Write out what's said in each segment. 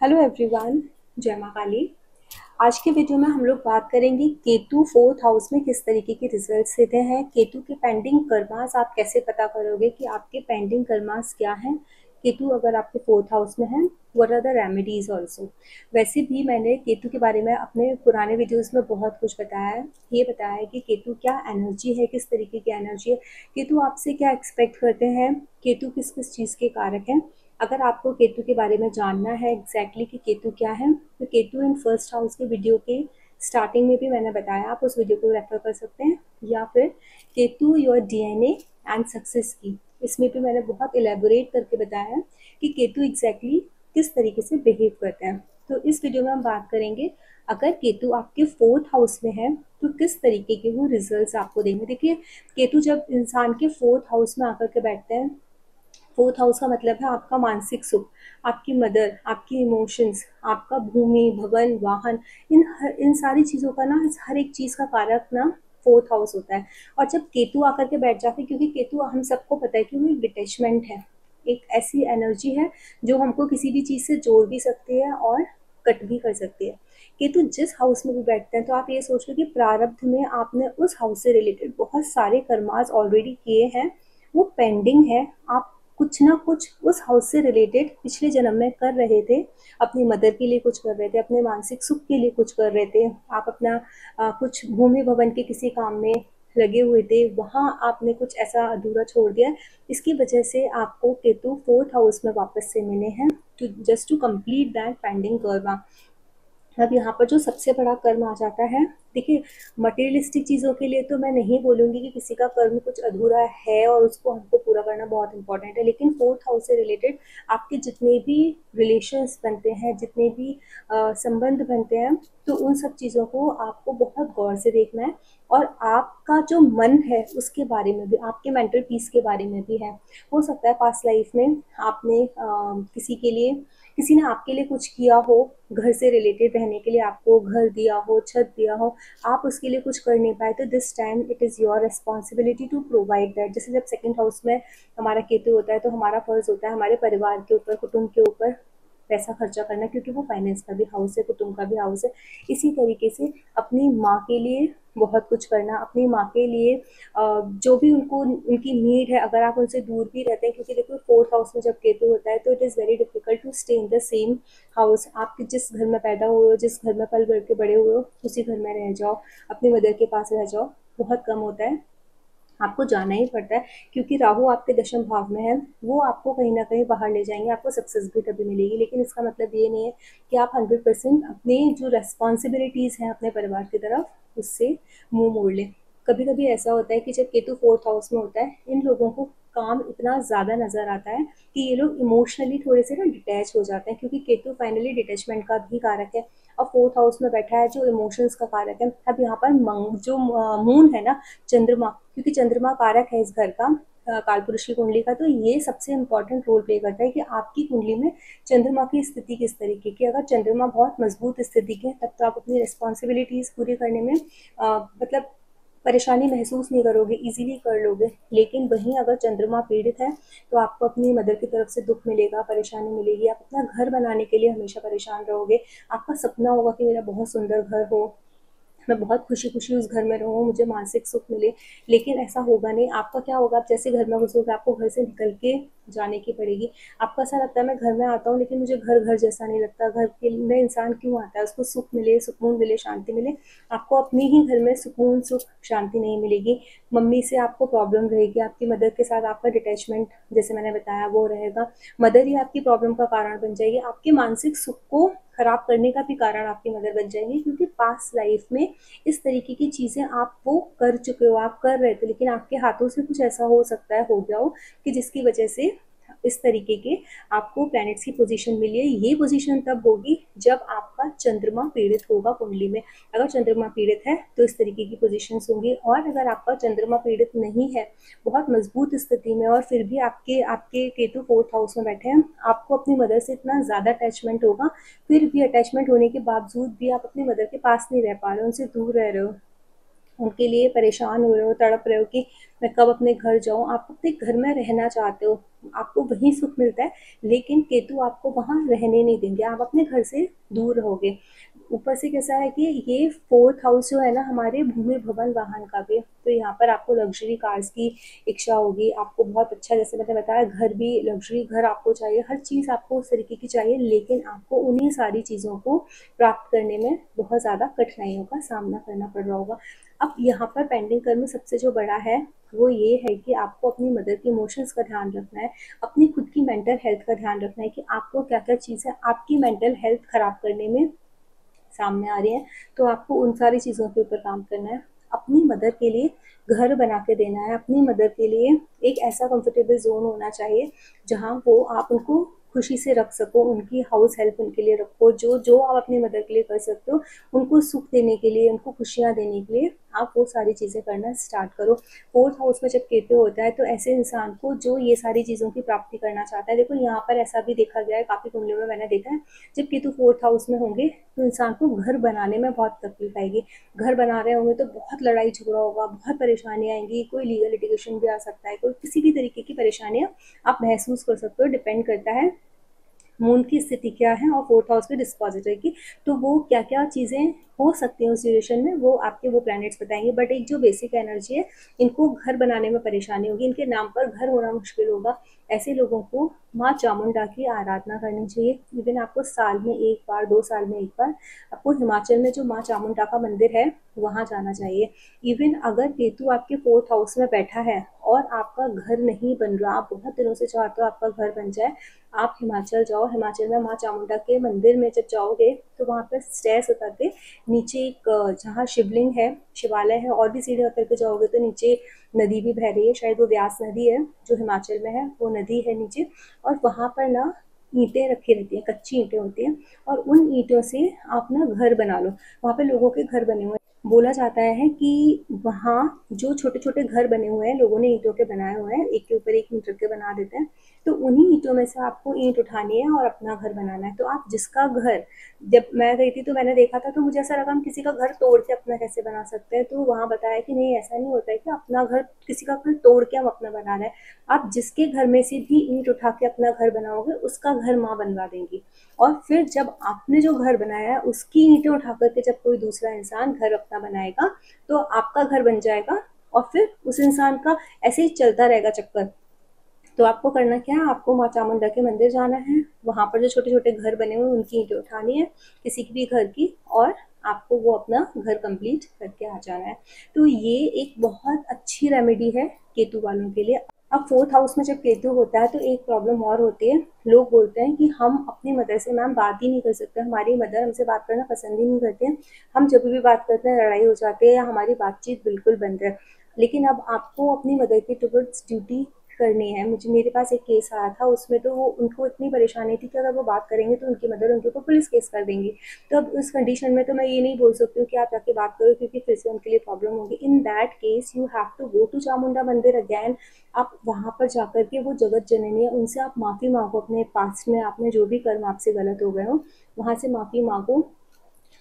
Hello everyone, जय माँ काली। आज के वीडियो में हम लोग बात करेंगे केतु फोर्थ हाउस में किस तरीके के रिजल्ट्स देते हैं। केतु के पेंडिंग कर्मास आप कैसे पता करोगे कि आपके पेंडिंग कर्मास क्या हैं। केतु अगर आपके फोर्थ हाउस में है, what are the remedies also. वैसे भी मैंने केतु के बारे में अपने पुराने वीडियोस में बहुत कुछ बताया है। ये बताया है कि केतु क्या एनर्जी है, किस तरीके की एनर्जी है, केतु आपसे क्या एक्सपेक्ट करते हैं, केतु किस किस चीज़ के कारक हैं। अगर आपको केतु के बारे में जानना है एग्जैक्टली कि केतु क्या है, तो केतु इन फर्स्ट हाउस के वीडियो के स्टार्टिंग में भी मैंने बताया, आप उस वीडियो को रेफर कर सकते हैं। या फिर Ketu your DNA and success की, इसमें भी मैंने बहुत इलेबोरेट करके बताया है कि केतु एग्जैक्टली किस तरीके से बिहेव करते हैं। तो इस वीडियो में हम बात करेंगे अगर केतु आपके फोर्थ हाउस में है तो किस तरीके के वो रिजल्ट्स आपको देंगे। देखिए, केतु जब इंसान के फोर्थ हाउस में आकर के बैठते हैं, फोर्थ हाउस का मतलब है आपका मानसिक सुख, आपकी मदर, आपकी इमोशंस, आपका भूमि भवन वाहन, इन सारी चीज़ों का ना, हर एक चीज़ का कारक ना फोर्थ हाउस होता है। और जब केतु आकर के बैठ जाते हैं, क्योंकि केतु हम सबको पता है कि वो एक डिटैचमेंट है, एक ऐसी एनर्जी है जो हमको किसी भी चीज़ से जोड़ भी सकती है और कट भी कर सकती है। केतु जिस हाउस में भी बैठते हैं तो आप ये सोच लो कि प्रारब्ध में आपने उस हाउस से रिलेटेड बहुत सारे कर्मास ऑलरेडी किए हैं, वो पेंडिंग है। आप कुछ ना कुछ उस हाउस से रिलेटेड पिछले जन्म में कर रहे थे। अपनी मदर के लिए कुछ कर रहे थे, अपने मानसिक सुख के लिए कुछ कर रहे थे, आप अपना कुछ भूमि भवन के किसी काम में लगे हुए थे, वहाँ आपने कुछ ऐसा अधूरा छोड़ दिया। इसकी वजह से आपको केतु फोर्थ हाउस में वापस से मिले हैं, to just to complete that pending karma. अब यहाँ पर जो सबसे बड़ा कर्म आ जाता है, देखिए, मटेरियलिस्टिक चीज़ों के लिए तो मैं नहीं बोलूँगी कि किसी का कर्म कुछ अधूरा है और उसको हमको पूरा करना बहुत इंपॉर्टेंट है, लेकिन फोर्थ हाउस से रिलेटेड आपके जितने भी रिलेशंस बनते हैं, जितने भी संबंध बनते हैं, तो उन सब चीज़ों को आपको बहुत गौर से देखना है। और आपका जो मन है उसके बारे में भी, आपके मेंटल पीस के बारे में भी है। हो सकता है पास्ट लाइफ में आपने किसी ने आपके लिए कुछ किया हो, घर से रिलेटेड रहने के लिए आपको घर दिया हो, छत दिया हो, आप उसके लिए कुछ कर नहीं पाए, तो this time it is your responsibility to provide that. जैसे जब सेकंड हाउस में हमारा केतु होता है तो हमारा फर्ज होता है हमारे परिवार के ऊपर, कुटुंब के ऊपर पैसा खर्चा करना, क्योंकि वो फाइनेंस का भी हाउस है, कुटुंब का भी हाउस है। इसी तरीके से अपनी माँ के लिए बहुत कुछ करना, अपनी माँ के लिए जो भी उनको उनकी नीड है, अगर आप उनसे दूर भी रहते हैं, क्योंकि देखो फोर्थ हाउस में जब केतु होता है तो it is very difficult to stay in the same house. आप जिस घर में पैदा हुए हो, जिस घर में पल भर के बड़े हुए हो, उसी घर में रह जाओ, अपनी मदर के पास रह जाओ, बहुत कम होता है, आपको जाना ही पड़ता है। क्योंकि राहु आपके दशम भाव में है, वो आपको कहीं ना कहीं बाहर ले जाएंगे, आपको सक्सेस भी तभी मिलेगी, लेकिन इसका मतलब ये नहीं है कि आप 100% अपनी जो रेस्पॉन्सिबिलिटीज़ हैं अपने परिवार की तरफ उससे मुंह मोड़ लें। कभी कभी ऐसा होता है कि जब केतु फोर्थ हाउस में होता है, इन लोगों को काम इतना ज़्यादा नज़र आता है कि ये लोग इमोशनली थोड़े से ना डिटैच हो जाते हैं, क्योंकि केतु फाइनली डिटैचमेंट का भी कारक है और फोर्थ हाउस में बैठा है जो इमोशंस का कारक है। अब यहाँ पर जो मून है ना, चंद्रमा, क्योंकि चंद्रमा कारक है इस घर का, कालपुरुष की कुंडली का, तो ये सबसे इंपॉर्टेंट रोल प्ले करता है कि आपकी कुंडली में चंद्रमा की स्थिति किस तरीके की। अगर चंद्रमा बहुत मजबूत स्थिति की है तब तो आप अपनी रिस्पॉन्सिबिलिटीज़ पूरी करने में मतलब परेशानी महसूस नहीं करोगे, इजीली कर लोगे। लेकिन वहीं अगर चंद्रमा पीड़ित है तो आपको अपनी मदर की तरफ से दुख मिलेगा, परेशानी मिलेगी, आप अपना घर बनाने के लिए हमेशा परेशान रहोगे। आपका सपना होगा कि मेरा बहुत सुंदर घर हो, मैं बहुत खुशी खुशी उस घर में रहूँ, मुझे मानसिक सुख मिले, लेकिन ऐसा होगा नहीं। आपका क्या होगा, आप जैसे घर में घुसोगे आपको घर से निकल के जाने की पड़ेगी। आपको ऐसा लगता है मैं घर में आता हूँ लेकिन मुझे घर घर जैसा नहीं लगता, घर के में इंसान क्यों आता है, उसको सुख मिले, सुकून मिले, शांति मिले। आपको अपने ही घर में सुकून सुख शांति नहीं मिलेगी। मम्मी से आपको प्रॉब्लम रहेगी, आपकी मदर के साथ आपका डिटैचमेंट जैसे मैंने बताया वो रहेगा। मदर ही आपकी प्रॉब्लम का कारण बन जाएगी, आपके मानसिक सुख को खराब करने का भी कारण आपकी मदर बन जाएंगी, क्योंकि पास्ट लाइफ में इस तरीके की चीज़ें आप वो कर चुके हो, आप कर रहे थे, लेकिन आपके हाथों से कुछ ऐसा हो सकता है, हो गया हो, कि जिसकी वजह से इस तरीके के आपको प्लैनेट्स की पोजीशन मिली है। ये पोजीशन तब होगी जब आपका चंद्रमा पीड़ित होगा कुंडली में। अगर चंद्रमा पीड़ित है तो इस तरीके की पोजीशंस होंगी, और अगर आपका चंद्रमा पीड़ित नहीं है, बहुत मजबूत स्थिति में, और फिर भी आपके आपके केतु फोर्थ हाउस में बैठे हैं, आपको अपनी मदर से इतना ज़्यादा अटैचमेंट होगा, फिर भी अटैचमेंट होने के बावजूद भी आप अपनी मदर के पास नहीं रह पा रहे हो, उनसे दूर रह रहे हो। उनके लिए परेशान हो रहे हो, तड़प रहे हो कि मैं कब अपने घर जाऊँ, आप अपने घर में रहना चाहते हो, आपको वहीं सुख मिलता है, लेकिन केतु आपको वहाँ रहने नहीं देंगे, आप अपने घर से दूर रहोगे। ऊपर से कैसा है कि ये फोर्थ हाउस जो है ना हमारे भूमि भवन वाहन का भी, तो यहाँ पर आपको लग्जरी कार्स की इच्छा होगी, आपको बहुत अच्छा, जैसे मैंने बताया, घर भी लग्जरी घर आपको चाहिए, हर चीज़ आपको उस तरीके की चाहिए, लेकिन आपको उन्हीं सारी चीज़ों को प्राप्त करने में बहुत ज़्यादा कठिनाइयों का सामना करना पड़ रहा होगा। अब यहाँ पर पेंडिंग कर्म सबसे जो बड़ा है वो ये है कि आपको अपनी मदर की इमोशंस का ध्यान रखना है, अपनी खुद की मेंटल हेल्थ का ध्यान रखना है कि आपको क्या क्या चीज़ें आपकी मेंटल हेल्थ खराब करने में सामने आ रही हैं, तो आपको उन सारी चीज़ों के ऊपर काम करना है। अपनी मदर के लिए घर बना के देना है, अपनी मदर के लिए एक ऐसा कंफर्टेबल ज़ोन होना चाहिए जहाँ वो आप उनको खुशी से रख सको, उनकी हाउस हेल्प उनके लिए रखो, जो जो आप अपनी मदर के लिए कर सकते हो, उनको सुख देने के लिए, उनको खुशियाँ देने के लिए आप वो सारी चीज़ें करना स्टार्ट करो। फोर्थ हाउस में जब केतु होता है तो ऐसे इंसान को जो ये सारी चीज़ों की प्राप्ति करना चाहता है, देखो यहाँ पर ऐसा भी देखा गया है, काफ़ी कुंडलियों में मैंने देखा है, जब केतु फोर्थ हाउस में होंगे तो इंसान को घर बनाने में बहुत तकलीफ आएगी, घर बना रहे होंगे तो बहुत लड़ाई झगड़ा होगा, बहुत परेशानी आएंगी, कोई लीगल लिटिगेशन भी आ सकता है, कोई किसी भी तरीके की परेशानियां आप महसूस कर सकते हो। डिपेंड करता है मून की स्थिति क्या है और फोर्थ हाउस में डिस्पोजिटर की, तो वो क्या क्या चीज़ें हो सकती हैं उस ड्यूरेशन में, वो आपके वो प्लैनेट्स बताएंगे। बट एक जो बेसिक एनर्जी है, इनको घर बनाने में परेशानी होगी, इनके नाम पर घर होना मुश्किल होगा, ऐसे लोगों को माँ चामुंडा की आराधना करनी चाहिए। इवन आपको साल में एक बार, 2 साल में एक बार आपको हिमाचल में जो माँ चामुंडा का मंदिर है वहाँ जाना चाहिए। इवन अगर केतु आपके फोर्थ हाउस में बैठा है और आपका घर नहीं बन रहा, आप बहुत दिनों से चाहते हो आपका घर बन जाए, आप हिमाचल जाओ, हिमाचल में माँ चामुंडा के मंदिर में जब जाओगे तो वहाँ पर स्टेयर्स उतर के नीचे एक जहाँ शिवलिंग है, शिवालय है, और भी सीढ़ी उतर के जाओगे तो नीचे नदी भी बह रही है, शायद वो व्यास नदी है जो हिमाचल में है, वो नदी है नीचे, और वहाँ पर ना ईंटें रखी रहती हैं, कच्ची ईंटें होती हैं, और उन ईंटों से आप ना घर बना लो। वहाँ पे लोगों के घर बने हुए हैं, बोला जाता है कि वहाँ जो छोटे छोटे घर बने हुए हैं लोगों ने ईंटों के बनाए हुए हैं, एक के ऊपर एक ईंट रख के बना देते हैं, तो उन्हीं ईंटों में से आपको ईंट उठानी है और अपना घर बनाना है। तो आप जिसका घर, जब मैं गई थी तो मैंने देखा था, तो मुझे ऐसा लगा हम किसी का घर तोड़ के अपना कैसे बना सकते हैं, तो वहाँ बताया कि नहीं, ऐसा नहीं होता है कि अपना घर, किसी का घर तोड़ के हम अपना बना रहे हैं, आप जिसके घर में से भी ईंट उठा के अपना घर बनाओगे उसका घर माँ बनवा देंगी, और फिर जब आपने जो घर बनाया है उसकी ईंटें उठा करके जब कोई दूसरा इंसान घर अपना बनाएगा तो आपका घर बन जाएगा, और फिर उस इंसान का ऐसे ही चलता रहेगा चक्कर। तो आपको करना क्या है, आपको माँ चामुंडा के मंदिर जाना है, वहाँ पर जो छोटे छोटे घर बने हुए हैं उनकी ईंटें उठानी है, किसी की भी घर की, और आपको वो अपना घर कंप्लीट करके आ जाना है। तो ये एक बहुत अच्छी रेमेडी है केतु वालों के लिए। अब फोर्थ हाउस में जब केतु होता है तो एक प्रॉब्लम और होती है, लोग बोलते हैं कि हम अपनी मदर से मैम बात ही नहीं कर सकते, हमारी मदर हमसे बात करना पसंद ही नहीं करते हैं, हम जब भी बात करते हैं लड़ाई हो जाती है या हमारी बातचीत बिल्कुल बंद है। लेकिन अब आपको अपनी मदर की टुवर्ड्स ड्यूटी करनी है। मुझे, मेरे पास एक केस आया था, उसमें तो वो, उनको इतनी परेशानी थी कि अगर वो बात करेंगे तो उनकी मदर उनके ऊपर पुलिस केस कर देंगी। तो अब उस कंडीशन में तो मैं ये नहीं बोल सकती हूँ कि आप जाके बात करो, क्योंकि फिर से उनके लिए प्रॉब्लम होगी। In that case you have to go to Chamunda mandir again. आप वहाँ पर जाकर के, वो जगत जननी है, उनसे आप माफ़ी मांगो, अपने पास्ट में आपने जो भी कर्म आपसे गलत हो गए हो वहाँ से माफ़ी मांगो,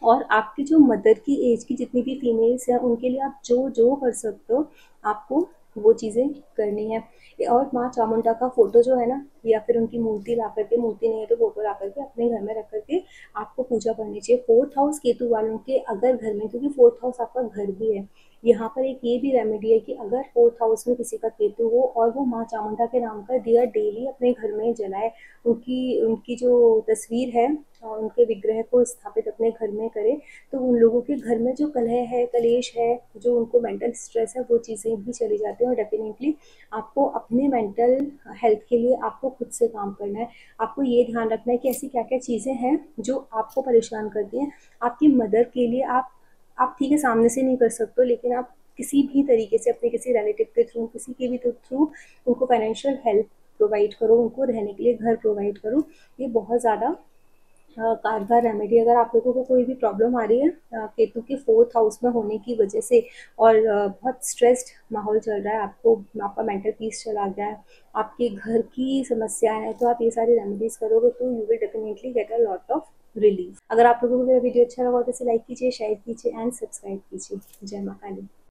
और आपकी जो मदर की एज की जितनी भी फीमेल्स हैं उनके लिए आप जो जो कर सकते हो आपको वो चीज़ें करनी है। और माँ चामुंडा का फोटो जो है ना, या फिर उनकी मूर्ति ला करके, मूर्ति नहीं है तो फोटो ला करके अपने घर में रख करके आपको पूजा करनी चाहिए। फोर्थ हाउस केतु वालों के अगर घर में, क्योंकि फोर्थ हाउस आपका घर भी है, यहाँ पर एक ये भी रेमेडी है कि अगर फोर्थ हाउस में किसी का केतु हो और वो माँ चामुंडा के नाम का दिया डेली अपने घर में जलाए, उनकी उनकी जो तस्वीर है और उनके विग्रह को स्थापित अपने घर में करे, तो उन लोगों के घर में जो कलह है, कलेश है, जो उनको मेंटल स्ट्रेस है, वो चीज़ें भी चली जाती हैं। और डेफिनेटली आपको अपने मेंटल हेल्थ के लिए आपको खुद से काम करना है। आपको ये ध्यान रखना है कि ऐसी क्या क्या चीज़ें हैं जो आपको परेशान करती हैं। आपकी मदर के लिए आप ठीक है सामने से नहीं कर सकते, लेकिन आप किसी भी तरीके से अपने किसी रिलेटिव के थ्रू, किसी के भी थ्रू उनको फाइनेंशियल हेल्प प्रोवाइड करो, उनको रहने के लिए घर प्रोवाइड करो। ये बहुत ज़्यादा कारगर रेमेडी। अगर आप लोगों को कोई भी प्रॉब्लम आ रही है केतु के फोर्थ हाउस में होने की वजह से, और बहुत स्ट्रेस्ड माहौल चल रहा है, आपको आपका मेंटल पीस चला गया है, आपके घर की समस्या है, तो आप ये सारी रेमेडीज करोगे तो you will definitely get a lot of relief. अगर आप लोगों को मेरा वीडियो अच्छा लगा तो इसे लाइक कीजिए, शेयर कीजिए एंड सब्सक्राइब कीजिए। जय माता दी।